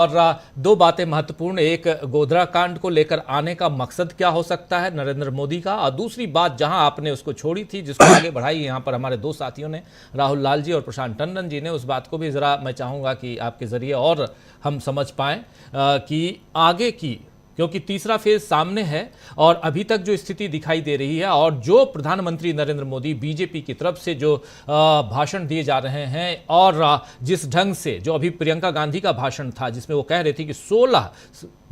और दो बातें महत्वपूर्ण, एक गोधरा कांड को लेकर आने का मकसद क्या हो सकता है नरेंद्र मोदी का, और दूसरी बात जहां आपने उसको छोड़ी थी जिसको आगे बढ़ाई यहां पर हमारे दो साथियों ने, राहुल लाल जी और प्रशांत टंडन जी ने, उस बात को भी जरा मैं चाहूंगा कि आपके जरिए और हम समझ पाएं कि आगे की, क्योंकि तीसरा फेज सामने है और अभी तक जो स्थिति दिखाई दे रही है और जो प्रधानमंत्री नरेंद्र मोदी बीजेपी की तरफ से जो भाषण दिए जा रहे हैं और जिस ढंग से जो अभी प्रियंका गांधी का भाषण था जिसमें वो कह रही थी कि 16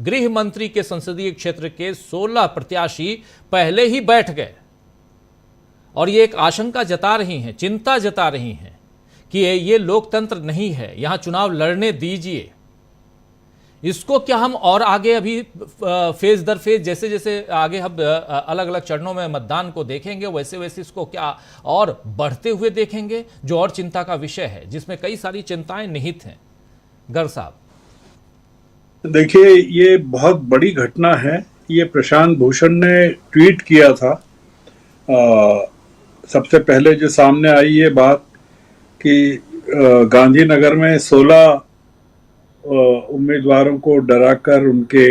गृह मंत्री के संसदीय क्षेत्र के 16 प्रत्याशी पहले ही बैठ गए, और ये एक आशंका जता रही हैं, चिंता जता रही हैं कि ये लोकतंत्र नहीं है, यहां चुनाव लड़ने दीजिए। इसको क्या हम और आगे अभी फेज दर फेज जैसे जैसे आगे हम अलग अलग चरणों में मतदान को देखेंगे वैसे वैसे इसको क्या और बढ़ते हुए देखेंगे, जो और चिंता का विषय है जिसमें कई सारी चिंताएं निहित हैं। गर्ग साहब देखिए, ये बहुत बड़ी घटना है। ये प्रशांत भूषण ने ट्वीट किया था। सबसे पहले जो सामने आई ये बात कि गांधीनगर में 16 उम्मीदवारों को डराकर उनके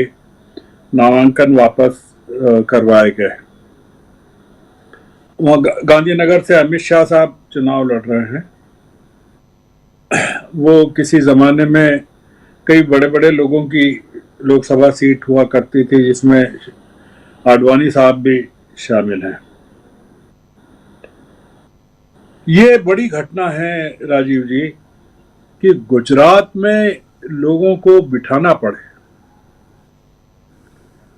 नामांकन वापस करवाए गए। वहाँ गांधीनगर से अमित शाह साहब चुनाव लड़ रहे हैं। वो किसी जमाने में कई बड़े बड़े लोगों की लोकसभा सीट हुआ करती थी जिसमें आडवाणी साहब भी शामिल हैं। ये बड़ी घटना है राजीव जी कि गुजरात में लोगों को बिठाना पड़े।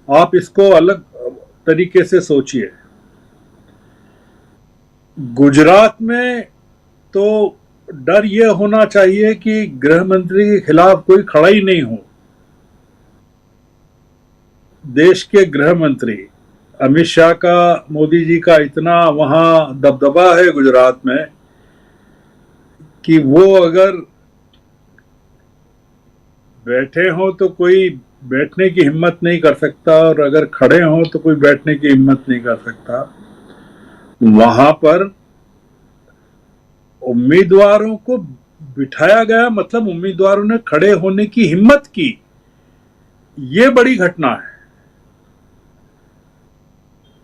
आप इसको अलग तरीके से सोचिए। गुजरात में तो डर यह होना चाहिए कि गृह मंत्री के खिलाफ कोई खड़ा ही नहीं हो। देश के गृह मंत्री अमित शाह का, मोदी जी का इतना वहां दबदबा है गुजरात में कि वो अगर बैठे हो तो कोई बैठने की हिम्मत नहीं कर सकता, और अगर खड़े हो तो कोई बैठने की हिम्मत नहीं कर सकता। वहां पर उम्मीदवारों को बिठाया गया, मतलब उम्मीदवारों ने खड़े होने की हिम्मत की। ये बड़ी घटना है।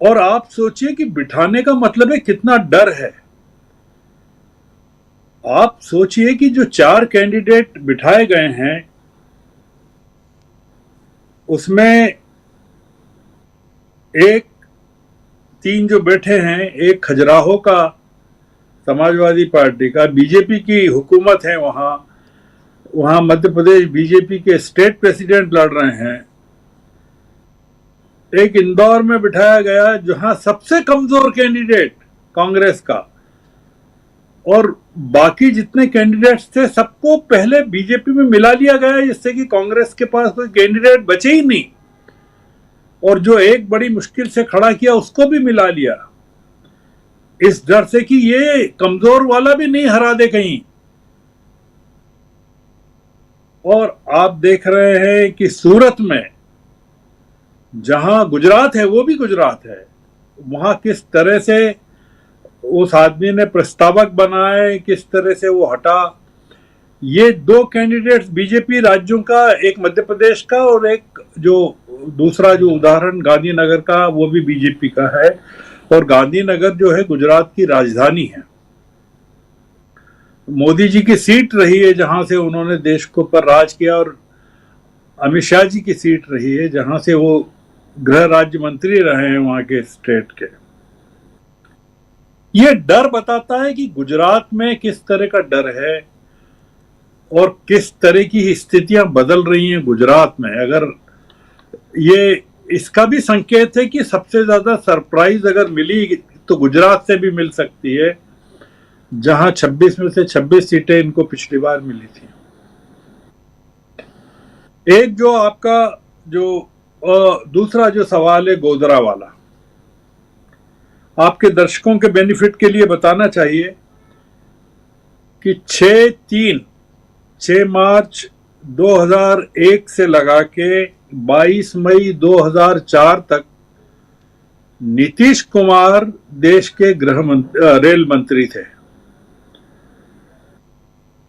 और आप सोचिए कि बिठाने का मतलब है कितना डर है। आप सोचिए कि जो 4 कैंडिडेट बिठाए गए हैं उसमें एक 3 जो बैठे हैं, एक खजुराहो का, समाजवादी पार्टी का, बीजेपी की हुकूमत है वहां मध्य प्रदेश बीजेपी के स्टेट प्रेसिडेंट लड़ रहे हैं। एक इंदौर में बिठाया गया जहां सबसे कमजोर कैंडिडेट कांग्रेस का, और बाकी जितने कैंडिडेट्स थे सबको पहले बीजेपी में मिला लिया गया जिससे कि कांग्रेस के पास कोई कैंडिडेट बचे ही नहीं, और जो एक बड़ी मुश्किल से खड़ा किया उसको भी मिला लिया, इस डर से कि ये कमजोर वाला भी नहीं हरा दे कहीं। और आप देख रहे हैं कि सूरत में, जहां गुजरात है वो भी गुजरात है, वहां किस तरह से उस आदमी ने प्रस्तावक बनाए, किस तरह से वो हटा। ये 2 कैंडिडेट्स बीजेपी राज्यों का, एक मध्य प्रदेश का और एक जो दूसरा जो उदाहरण गांधीनगर का, वो भी बीजेपी का है। और गांधीनगर जो है गुजरात की राजधानी है, मोदी जी की सीट रही है जहां से उन्होंने देश को पर राज किया, और अमित शाह जी की सीट रही है जहां से वो गृह राज्य मंत्री रहे हैं वहां के स्टेट के। ये डर बताता है कि गुजरात में किस तरह का डर है और किस तरह की स्थितियां बदल रही हैं गुजरात में। अगर ये इसका भी संकेत है कि सबसे ज्यादा सरप्राइज अगर मिली तो गुजरात से भी मिल सकती है, जहां 26 में से 26 सीटें इनको पिछली बार मिली थी। एक जो आपका जो दूसरा जो सवाल है गोधरा वाला, आपके दर्शकों के बेनिफिट के लिए बताना चाहिए कि 6 मार्च 2001 से लगा के 22 मई 2004 तक नीतीश कुमार देश के रेल मंत्री थे।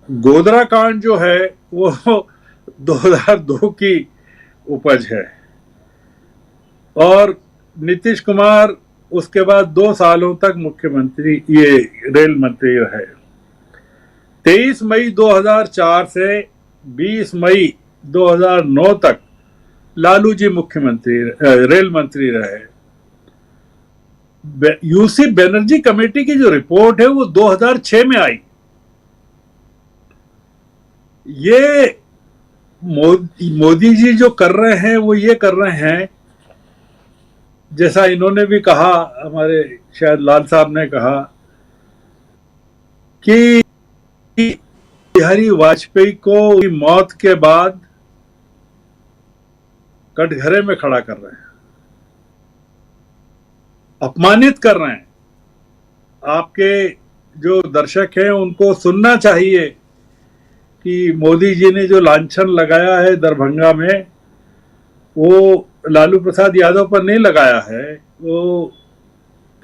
गोधरा कांड जो है वो 2002 की उपज है। और नीतीश कुमार उसके बाद 2 सालों तक मुख्यमंत्री, ये रेल मंत्री रहे। 23 मई 2004 से 20 मई 2009 तक लालू जी मुख्यमंत्री, रेल मंत्री रहे। यूसी बनर्जी कमेटी की जो रिपोर्ट है वो 2006 में आई। ये मोदी जी जो कर रहे हैं वो ये कर रहे हैं, जैसा इन्होंने भी कहा, हमारे शायद लाल साहब ने कहा कि बिहारी वाजपेयी को मौत के बाद कटघरे में खड़ा कर रहे हैं, अपमानित कर रहे हैं। आपके जो दर्शक हैं उनको सुनना चाहिए कि मोदी जी ने जो लांछन लगाया है दरभंगा में, वो लालू प्रसाद यादव पर नहीं लगाया है। वो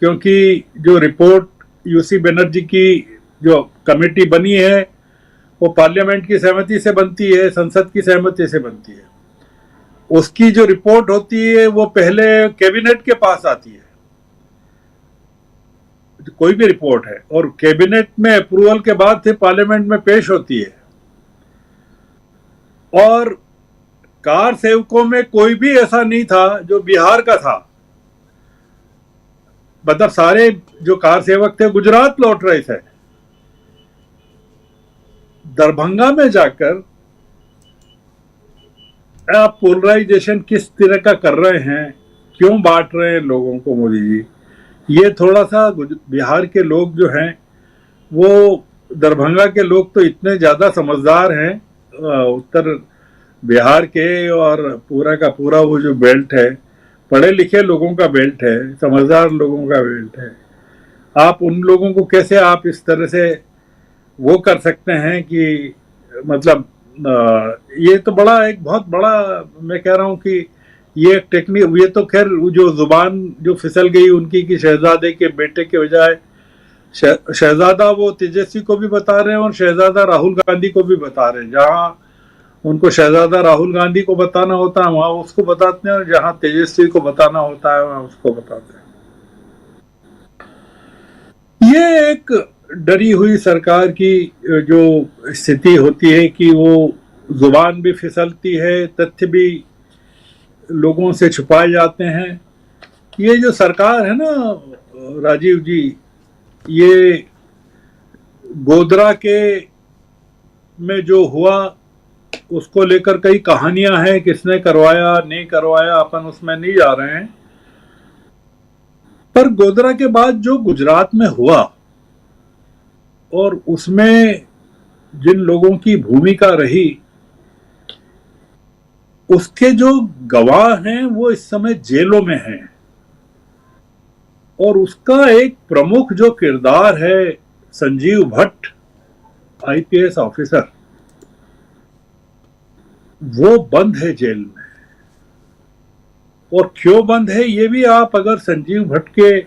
क्योंकि जो रिपोर्ट यूसी बनर्जी की जो कमेटी बनी है वो पार्लियामेंट की सहमति से बनती है, संसद की सहमति से बनती है। उसकी जो रिपोर्ट होती है वो पहले कैबिनेट के पास आती है, कोई भी रिपोर्ट है, और कैबिनेट में अप्रूवल के बाद फिर पार्लियामेंट में पेश होती है। और कार सेवकों में कोई भी ऐसा नहीं था जो बिहार का था। मतलब सारे जो कार सेवक थे गुजरात लौट रहे थे। दरभंगा में जाकर आप पोलराइजेशन किस तरह का कर रहे हैं, क्यों बांट रहे हैं लोगों को मोदी जी, ये थोड़ा सा बिहार के लोग जो हैं वो, दरभंगा के लोग तो इतने ज्यादा समझदार हैं, उत्तर बिहार के और पूरा का पूरा वो जो बेल्ट है, पढ़े लिखे लोगों का बेल्ट है, समझदार लोगों का बेल्ट है। आप उन लोगों को कैसे आप इस तरह से वो कर सकते हैं कि मतलब ये तो बड़ा, एक बहुत बड़ा, मैं कह रहा हूँ कि ये टेक्निक, ये तो खैर जो जुबान जो फिसल गई उनकी कि शहजादे के बेटे के बजाय शहजादा वो तेजस्वी को भी बता रहे हैं और शहजादा राहुल गांधी को भी बता रहे हैं। जहाँ उनको शहजादा राहुल गांधी को बताना होता है वहां उसको बताते हैं, और जहां तेजस्वी को बताना होता है वहां उसको बताते हैं। ये एक डरी हुई सरकार की जो स्थिति होती है कि वो जुबान भी फिसलती है, तथ्य भी लोगों से छुपाए जाते हैं। ये जो सरकार है ना राजीव जी, ये गोधरा के में जो हुआ उसको लेकर कई कहानियां हैं, किसने करवाया नहीं करवाया, अपन उसमें नहीं जा रहे हैं। पर गोधरा के बाद जो गुजरात में हुआ और उसमें जिन लोगों की भूमिका रही, उसके जो गवाह हैं वो इस समय जेलों में हैं। और उसका एक प्रमुख जो किरदार है संजीव भट्ट, आईपीएस ऑफिसर, वो बंद है जेल में। और क्यों बंद है ये भी आप अगर संजीव भट्ट के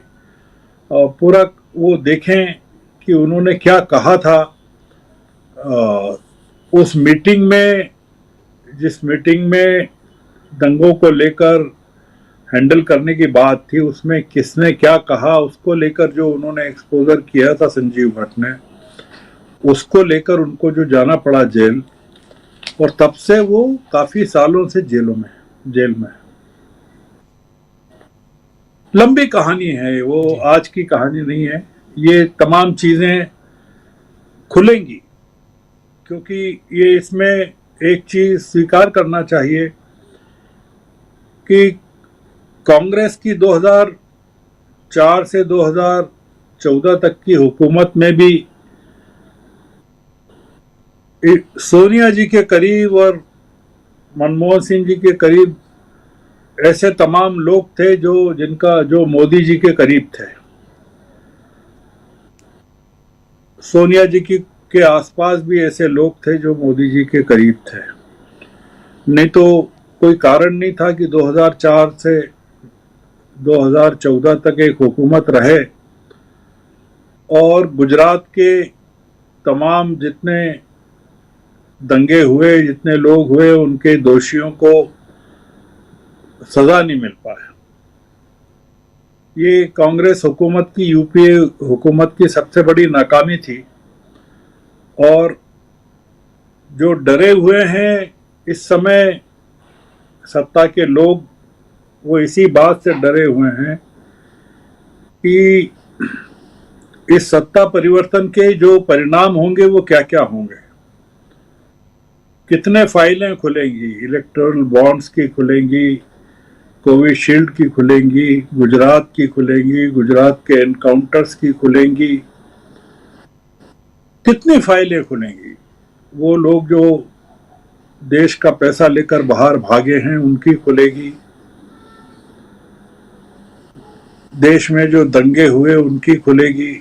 पूरा वो देखें कि उन्होंने क्या कहा था उस मीटिंग में, जिस मीटिंग में दंगों को लेकर हैंडल करने की बात थी, उसमें किसने क्या कहा उसको लेकर जो उन्होंने एक्सपोजर किया था संजीव भट्ट ने, उसको लेकर उनको जो जाना पड़ा जेल, और तब से वो काफी सालों से जेल में। लंबी कहानी है वो, आज की कहानी नहीं है। ये तमाम चीजें खुलेंगी, क्योंकि ये इसमें एक चीज स्वीकार करना चाहिए कि कांग्रेस की 2004 से 2014 तक की हुकूमत में भी सोनिया जी के करीब और मनमोहन सिंह जी के करीब ऐसे तमाम लोग थे जो मोदी जी के करीब थे। सोनिया जी के आसपास भी ऐसे लोग थे जो मोदी जी के करीब थे। नहीं तो कोई कारण नहीं था कि 2004 से 2014 तक एक हुकूमत रहे और गुजरात के तमाम जितने दंगे हुए, जितने लोग हुए, उनके दोषियों को सजा नहीं मिल पाया। ये कांग्रेस हुकूमत की, यूपीए हुकूमत की सबसे बड़ी नाकामी थी। और जो डरे हुए हैं इस समय सत्ता के लोग, वो इसी बात से डरे हुए हैं कि इस सत्ता परिवर्तन के जो परिणाम होंगे वो क्या क्या होंगे। कितने फाइलें खुलेंगी, इलेक्टोरल बॉन्ड्स की खुलेंगी, कोविशील्ड की खुलेंगी, गुजरात की खुलेंगी, गुजरात के एनकाउंटर्स की खुलेंगी, कितनी फाइलें खुलेंगी। वो लोग जो देश का पैसा लेकर बाहर भागे हैं उनकी खुलेगी, देश में जो दंगे हुए उनकी खुलेगी,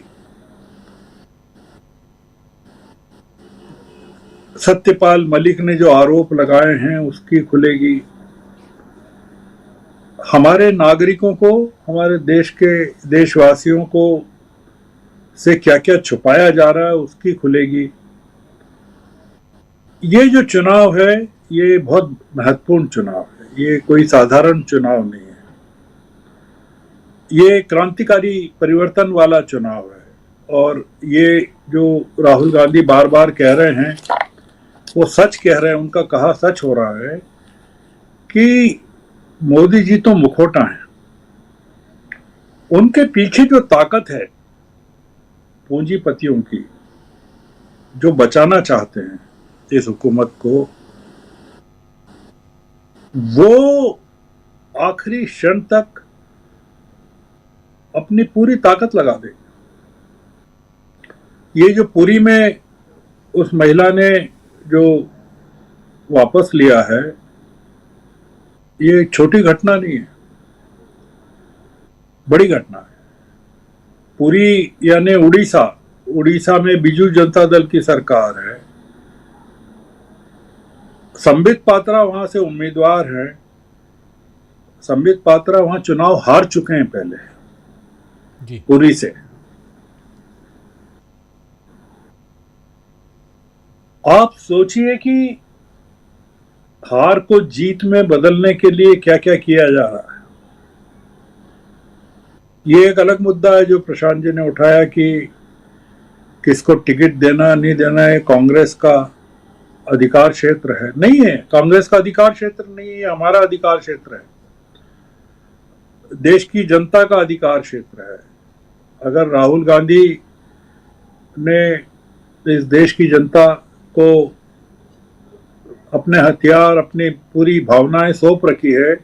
सत्यपाल मलिक ने जो आरोप लगाए हैं उसकी खुलेगी, हमारे नागरिकों को, हमारे देश के देशवासियों को से क्या क्या छुपाया जा रहा है उसकी खुलेगी। ये जो चुनाव है ये बहुत महत्वपूर्ण चुनाव है, ये कोई साधारण चुनाव नहीं है, ये क्रांतिकारी परिवर्तन वाला चुनाव है। और ये जो राहुल गांधी बार बार कह रहे हैं वो सच कह रहे हैं, उनका कहा सच हो रहा है कि मोदी जी तो मुखौटा है, उनके पीछे जो ताकत है पूंजीपतियों की, जो बचाना चाहते हैं इस हुकूमत को, वो आखिरी क्षण तक अपनी पूरी ताकत लगा दे। ये जो पुरी में उस महिला ने जो वापस लिया है, ये एक छोटी घटना नहीं है, बड़ी घटना है। पुरी यानी उड़ीसा, उड़ीसा में बीजू जनता दल की सरकार है, संबित पात्रा वहां से उम्मीदवार हैं, संबित पात्रा वहां चुनाव हार चुके हैं पहले जी। पुरी से। आप सोचिए कि हार को जीत में बदलने के लिए क्या क्या किया जा रहा है। ये एक अलग मुद्दा है जो प्रशांत जी ने उठाया कि किसको टिकट देना नहीं देना है कांग्रेस का अधिकार क्षेत्र है। नहीं है, कांग्रेस का अधिकार क्षेत्र नहीं है, हमारा अधिकार क्षेत्र है, देश की जनता का अधिकार क्षेत्र है। अगर राहुल गांधी ने इस देश की जनता को अपने हथियार, अपनी पूरी भावनाएं सौंप रखी है,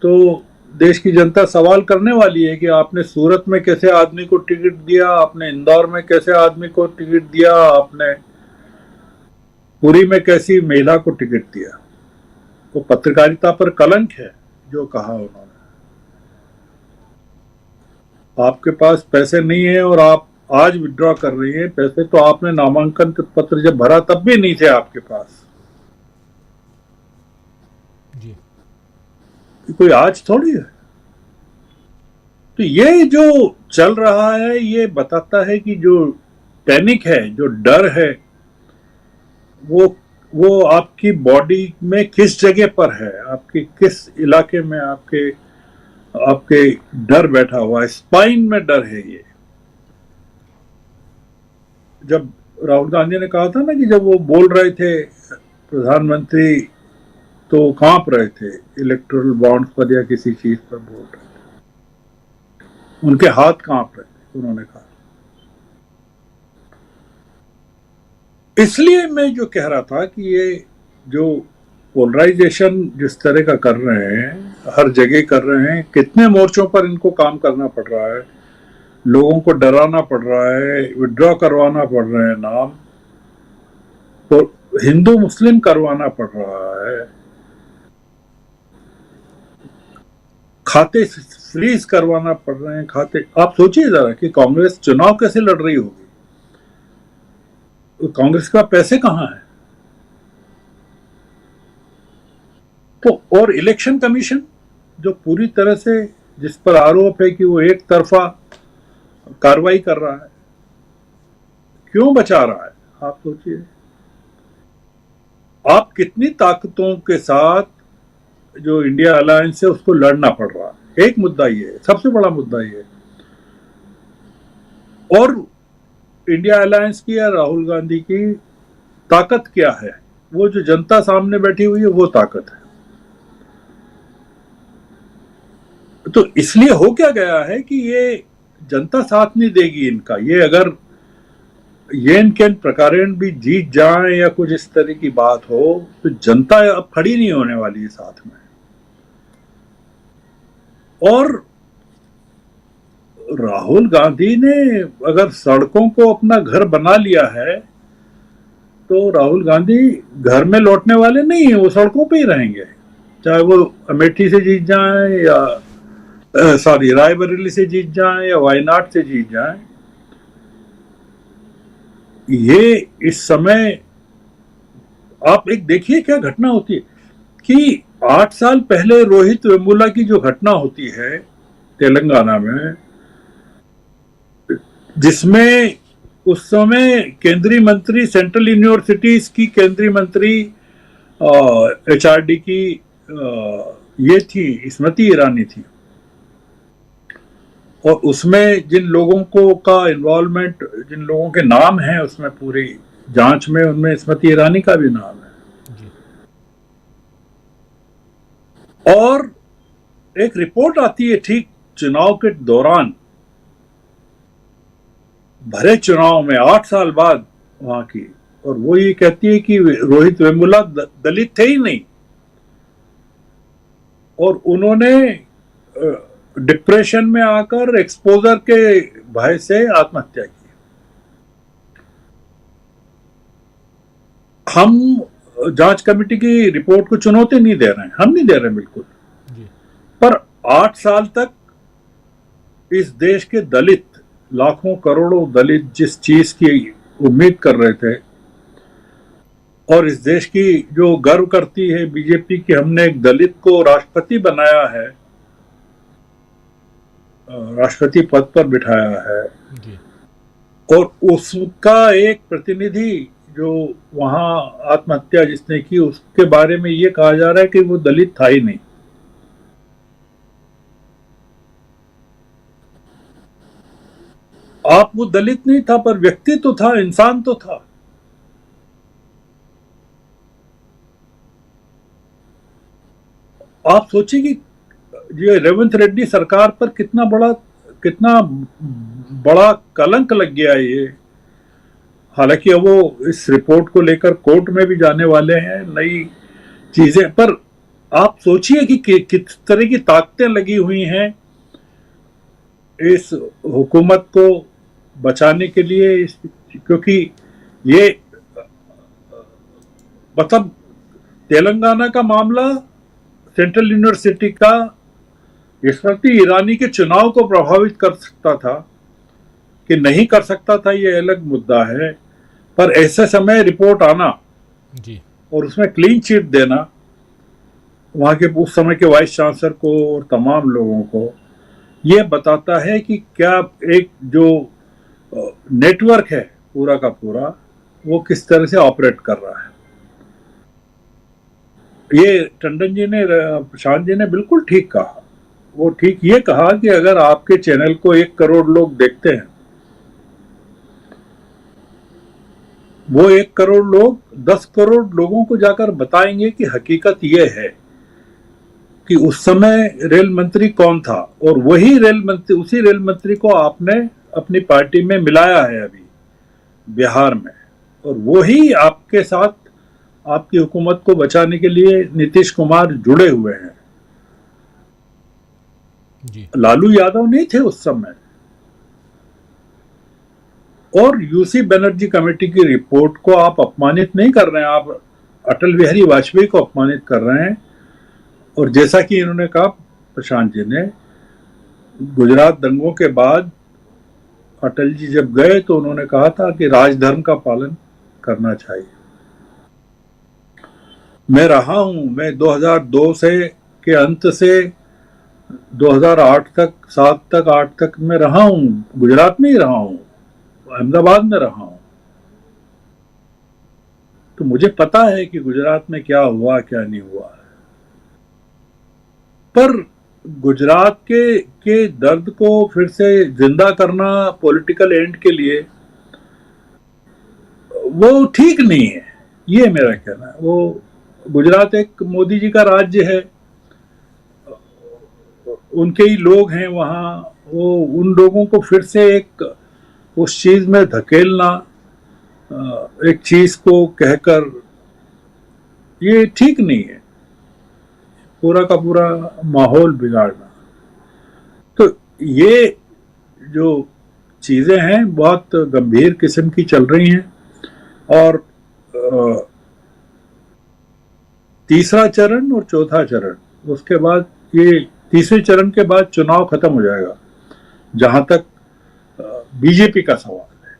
तो देश की जनता सवाल करने वाली है कि आपने सूरत में कैसे आदमी को टिकट दिया, आपने इंदौर में कैसे आदमी को टिकट दिया, आपने पुरी में कैसी महिला को टिकट दिया। तो पत्रकारिता पर कलंक है जो कहा उन्होंने। आपके पास पैसे नहीं है और आप आज विड्रॉ कर रही हैं पैसे, तो आपने नामांकन पत्र जब भरा तब भी नहीं थे आपके पास जी। कोई आज थोड़ी है। तो ये जो चल रहा है ये बताता है कि जो पैनिक है, जो डर है, वो आपकी बॉडी में किस जगह पर है, आपके किस इलाके में आपके डर बैठा हुआ है, स्पाइन में डर है। ये जब राहुल गांधी ने कहा था ना कि जब वो बोल रहे थे प्रधानमंत्री, तो कांप रहे थे, इलेक्टोरल बॉन्ड्स पर या किसी चीज पर बोल रहे थे, उनके हाथ कांप रहे थे, उन्होंने कहा। इसलिए मैं जो कह रहा था कि ये जो पोलराइजेशन जिस तरह का कर रहे हैं, हर जगह कर रहे हैं, कितने मोर्चों पर इनको काम करना पड़ रहा है, लोगों को डराना पड़ रहा है, विड्रॉ करवाना पड़ रहे हैं नाम, तो हिंदू मुस्लिम करवाना पड़ रहा है, खाते फ्रीज करवाना पड़ रहे हैं खाते। आप सोचिए जरा कि कांग्रेस चुनाव कैसे लड़ रही होगी, तो कांग्रेस का पैसे कहां है। तो और इलेक्शन कमीशन जो पूरी तरह से, जिस पर आरोप है कि वो एक तरफा कार्रवाई कर रहा है, क्यों बचा रहा है आप सोचिए। कितनी ताकतों के साथ जो इंडिया अलायंस है उसको लड़ना पड़ रहा है। एक मुद्दा ये है, सबसे बड़ा मुद्दा ये है। और इंडिया अलायंस की या राहुल गांधी की ताकत क्या है? वो जो जनता सामने बैठी हुई है वो ताकत है। तो इसलिए हो क्या गया है कि ये जनता साथ नहीं देगी इनका। ये अगर ये इनके प्रकारेण भी जीत जाए या कुछ इस तरह की बात हो तो जनता अब खड़ी नहीं होने वाली है साथ में। और राहुल गांधी ने अगर सड़कों को अपना घर बना लिया है तो राहुल गांधी घर में लौटने वाले नहीं है, वो सड़कों पे ही रहेंगे। चाहे वो अमेठी से जीत जाए या रायबरेली से जीत जाए या वायनाड से जीत जाए। ये इस समय आप एक देखिए क्या घटना होती है कि 8 साल पहले रोहित वेमुला की जो घटना होती है तेलंगाना में, जिसमें उस समय केंद्रीय मंत्री सेंट्रल यूनिवर्सिटीज की केंद्रीय मंत्री एचआरडी की ये थी स्मृति ईरानी थी। और उसमें जिन लोगों को का इन्वॉल्वमेंट, जिन लोगों के नाम हैं उसमें पूरी जांच में, उनमें स्मृति ईरानी का भी नाम है। और एक रिपोर्ट आती है ठीक चुनाव के दौरान, भरे चुनाव में 8 साल बाद वहां की, और वो ये कहती है कि रोहित वेमुला दलित थे ही नहीं और उन्होंने डिप्रेशन में आकर एक्सपोजर के भय से आत्महत्या की। हम जांच कमेटी की रिपोर्ट को चुनौती नहीं दे रहे हैं, हम नहीं दे रहे बिल्कुल, पर 8 साल तक इस देश के दलित, लाखों करोड़ों दलित जिस चीज की उम्मीद कर रहे थे, और इस देश की जो गर्व करती है बीजेपी कि हमने एक दलित को राष्ट्रपति बनाया है, राष्ट्रपति पद पर बिठाया है, और उसका एक प्रतिनिधि जो वहां आत्महत्या जिसने की, उसके बारे में ये कहा जा रहा है कि वो दलित था ही नहीं। आप वो दलित नहीं था पर व्यक्ति तो था, इंसान तो था। आप सोचिए कि ये रेवंत रेड्डी सरकार पर कितना बड़ा कलंक लग गया है ये। हालांकि अब वो इस रिपोर्ट को लेकर कोर्ट में भी जाने वाले हैं, नई चीजें, पर आप सोचिए कि किस तरह की ताकतें लगी हुई हैं इस हुकूमत को बचाने के लिए, क्योंकि ये मतलब तेलंगाना का मामला सेंट्रल यूनिवर्सिटी का स्मृति ईरानी के चुनाव को प्रभावित कर सकता था कि नहीं कर सकता था, ये अलग मुद्दा है। पर ऐसे समय रिपोर्ट आना जी, और उसमें क्लीन चिट देना वहां के उस समय के वाइस चांसलर को और तमाम लोगों को, ये बताता है कि क्या एक जो नेटवर्क है पूरा का पूरा वो किस तरह से ऑपरेट कर रहा है। ये टंडन जी ने, प्रशांत जी ने बिल्कुल ठीक कहा। वो ठीक ये कहा कि अगर आपके चैनल को 1 करोड़ लोग देखते हैं, वो 1 करोड़ लोग 10 करोड़ लोगों को जाकर बताएंगे कि हकीकत ये है कि उस समय रेल मंत्री कौन था, और वही रेल मंत्री, उसी रेल मंत्री को आपने अपनी पार्टी में मिलाया है अभी बिहार में, और वही आपके साथ आपकी हुकूमत को बचाने के लिए नीतीश कुमार जुड़े हुए हैं जी। लालू यादव नहीं थे उस समय। और यूसी बनर्जी कमेटी की रिपोर्ट को आप अपमानित नहीं कर रहे हैं, आप अटल बिहारी वाजपेयी को अपमानित कर रहे हैं। और जैसा कि इन्होंने कहा, प्रशांत जी ने, गुजरात दंगों के बाद अटल जी जब गए तो उन्होंने कहा था कि राजधर्म का पालन करना चाहिए। मैं रहा हूं, मैं 2002 के अंत से 2008 तक, 7 तक, 8 तक मैं रहा हूं, गुजरात में ही रहा हूं, अहमदाबाद में रहा हूं। तो मुझे पता है कि गुजरात में क्या हुआ क्या नहीं हुआ, पर गुजरात के दर्द को फिर से जिंदा करना पॉलिटिकल एंड के लिए वो ठीक नहीं है, ये मेरा कहना है। वो गुजरात एक मोदी जी का राज्य है, उनके ही लोग हैं वहाँ, वो उन लोगों को फिर से एक उस चीज में धकेलना, एक चीज को कहकर, ये ठीक नहीं है, पूरा का पूरा माहौल बिगाड़ना। तो ये जो चीजें हैं बहुत गंभीर किस्म की चल रही हैं, और तीसरा चरण और चौथा चरण, उसके बाद ये तीसरे चरण के बाद चुनाव खत्म हो जाएगा जहां तक बीजेपी का सवाल है।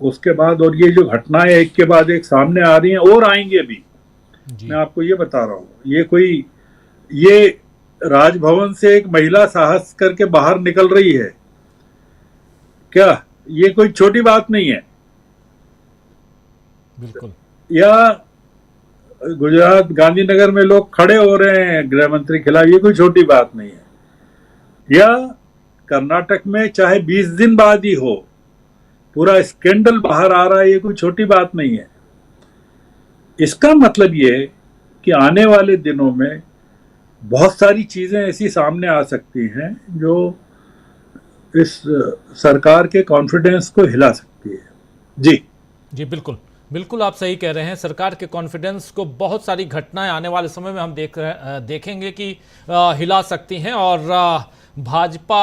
उसके बाद और ये जो घटनाएं एक के बाद एक सामने आ रही हैं और आएंगे अभी, मैं आपको ये बता रहा हूं, ये राजभवन से एक महिला साहस करके बाहर निकल रही है क्या, ये कोई छोटी बात नहीं है। बिल्कुल। या गुजरात गांधीनगर में लोग खड़े हो रहे हैं गृह मंत्री के खिलाफ, ये कोई छोटी बात नहीं है। या कर्नाटक में चाहे 20 दिन बाद ही हो, पूरा स्कैंडल बाहर आ रहा है, ये कोई छोटी बात नहीं है। इसका मतलब ये है कि आने वाले दिनों में बहुत सारी चीजें ऐसी सामने आ सकती हैं जो इस सरकार के कॉन्फिडेंस को हिला सकती है। जी जी, बिल्कुल बिल्कुल, आप सही कह रहे हैं। सरकार के कॉन्फिडेंस को बहुत सारी घटनाएं आने वाले समय में हम देखेंगे कि हिला सकती हैं, और भाजपा